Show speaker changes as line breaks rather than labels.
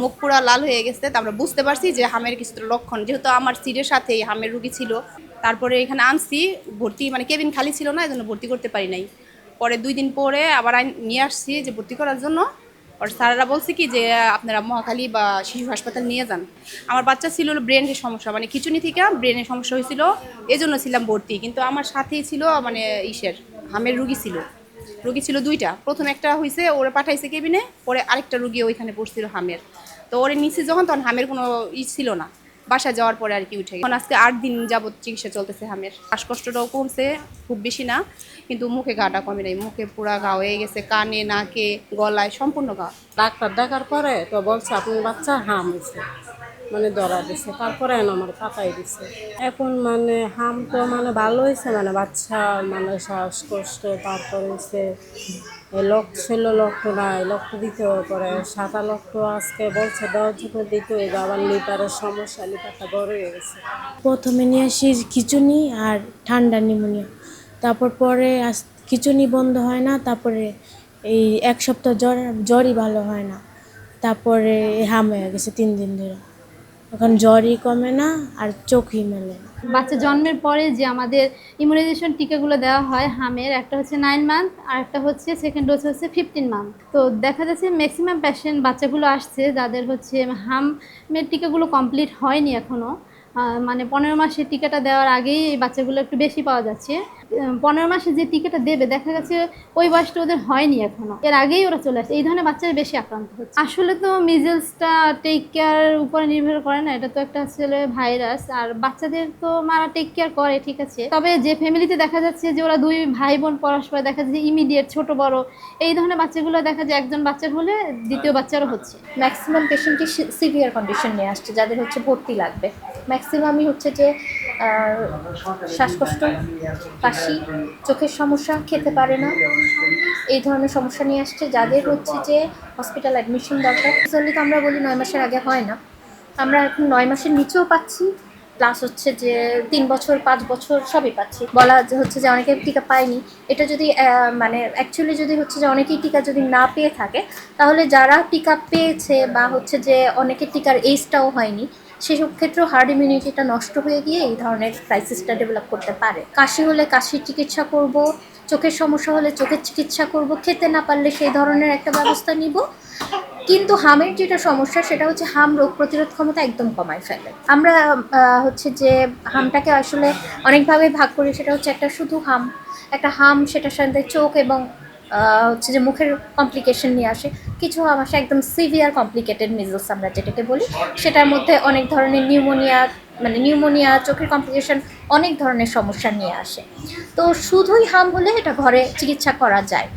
মুখ পুরা লাল হয়ে গেছে। তো আমরা বুঝতে পারছি যে হামের কিছু লক্ষণ, যেহেতু আমার সিটের সাথেই হামের রুগী ছিল। তারপরে এখানে আনছি, ভর্তি মানে কেবিন খালি ছিল না, এই জন্য ভর্তি করতে পারি নাই। পরে 2 দিন পরে আবার নিয়ে আসছি যে ভর্তি করার জন্য। আর স্যারেরা বলছে কি যে আপনারা মহাখালী বা শিশু হাসপাতাল নিয়ে যান। আমার বাচ্চা ছিল ব্রেনের সমস্যা, মানে খিচুনি থেকে ব্রেনের সমস্যা হয়েছিল, এই জন্য ছিলাম ভর্তি। কিন্তু আমার সাথেই ছিল মানে হামের রুগী ছিল। রুগী ছিল 2টা, প্রথম একটা হয়েছে ওরা পাঠাইছে কেবিনে, পরে আরেকটা রুগী ওইখানে পড়ছিল হামের। তো ওরে নিচে যখন, তখন হামের কোনো ছিল না, বাসা যাওয়ার পরে আর কি উঠে এখন আজকে 8 দিন যাবত চিকিৎসা চলতেছে হামের। শ্বাসকষ্টটাও কমছে, খুব বেশি না, কিন্তু মুখে ঘাটা কমে নাই, মুখে পুরা ঘা হয়ে গেছে, কানে নাকে গলায় সম্পূর্ণ ঘা।
ডাক্তার দেখার পরে তো বলছে আপনার বাচ্চা হাম হয়েছে, মানে ধরা দিছে, তারপরে আমার পাতাই দিছে। এখন মানে হাম তো মানে ভালো হয়েছে, মানে বাচ্চা মানে শ্বাসকষ্ট, তারপরে হচ্ছে ছিল লক্ষ্য নাই, লক্ষ্য দিতে পরে 7 লক্ষ আজকে বলছে দেওয়ার জন্য দিতে হইবে, আবার লিটারের সমস্যা, লিটারটা বড় হয়ে গেছে।
প্রথমে নিয়ে আসি খিঁচুনি আর ঠান্ডা নিউমোনিয়া, তারপর পরে খিঁচুনি বন্ধ হয় না, তারপরে এই 1 সপ্তাহ জ্বরই ভালো হয় না, তারপরে হাম হয়ে গেছে 3 দিন ধরে। এখন জ্বরই কমে না আর চোখই মেলে না।
বাচ্চা জন্মের পরে যে আমাদের ইমিউনাইজেশন টিকাগুলো দেওয়া হয় হামের, একটা হচ্ছে 9 মান্থ আর একটা হচ্ছে সেকেন্ড ডোজ হচ্ছে 15 মান্থ। তো দেখা যাচ্ছে ম্যাক্সিমাম পেশেন্ট বাচ্চাগুলো আসছে যাদের হচ্ছে হামের টিকাগুলো কমপ্লিট হয়নি এখনও, মানে 15 মাসের টিকাটা দেওয়ার আগেই এই বাচ্চাগুলো একটু বেশি পাওয়া যাচ্ছে। 15 মাসে যে টিকাটা দেবে দেখা গেছে ওই বয়সটা ওদের হয়নি এখনও, এর আগেই ওরা চলে আসছে, এই ধরনের বাচ্চারা বেশি আক্রান্ত হচ্ছে। আসলে তো মিজেলসটা টেক কেয়ার উপরে নির্ভর করে না, এটা তো একটা আসলে ভাইরাস, আর বাচ্চাদের তো মারা টেক কেয়ার করে ঠিক আছে, তবে যে ফ্যামিলিতে দেখা যাচ্ছে যে ওরা 2 ভাই বোন পরস্পর দেখা যাচ্ছে ইমিডিয়েট ছোট বড়, এই ধরনের বাচ্চাগুলো দেখা যায় একজন বাচ্চার হলে দ্বিতীয় বাচ্চারও হচ্ছে।
ম্যাক্সিমাম পেশেন্টই সিভিয়ার কন্ডিশন নিয়ে আসছে, যাদের হচ্ছে ভর্তি লাগবে। ম্যাক্সিমামই হচ্ছে যে শ্বাসকষ্ট, কাশি, চোখের সমস্যা, খেতে পারে না, এই ধরনের সমস্যা নিয়ে আসছে, যাদের হচ্ছে যে হসপিটাল অ্যাডমিশন দরকার। অ্যাকচুয়ালি তো আমরা বলি 9 মাসের আগে হয় না, আমরা এখন 9 মাসের নিচেও পাচ্ছি, প্লাস হচ্ছে যে 3 বছর 5 বছর সবই পাচ্ছি। বলা হচ্ছে যে অনেকে টিকা পায়নি, এটা যদি মানে অ্যাকচুয়ালি যদি হচ্ছে যে অনেকেই টিকা যদি না পেয়ে থাকে, তাহলে যারা টিকা পেয়েছে বা হচ্ছে যে অনেকের টিকার এজটাও হয়নি, সেসব ক্ষেত্রেও হার্ড ইমিউনিটিটা নষ্ট হয়ে গিয়ে এই ধরনের ক্রাইসিসটা ডেভেলপ করতে পারে। কাশি হলে কাশির চিকিৎসা করব, চোখের সমস্যা হলে চোখের চিকিৎসা করব, খেতে না পারলে সেই ধরনের একটা ব্যবস্থা নিব। কিন্তু হামের যেটা সমস্যা সেটা হচ্ছে হাম রোগ প্রতিরোধ ক্ষমতা একদম কমায় ফেলে। আমরা হচ্ছে যে হামটাকে আসলে অনেকভাবে ভাগ করি, সেটা হচ্ছে একটা শুধু হাম, একটা হাম সেটার সাথে চোখ এবং হচ্ছে যে মুখের কমপ্লিকেশন নিয়ে আসে। কিছু হাম আসে একদম সিভিয়ার কমপ্লিকেটেড মিজলস আমরা যেটাকে বলি, সেটার মধ্যে অনেক ধরনের নিউমোনিয়া, চোখের কমপ্লিকেশন, অনেক ধরনের সমস্যা নিয়ে আসে। তো শুধুই হাম হলে এটা ঘরে চিকিৎসা করা যায়।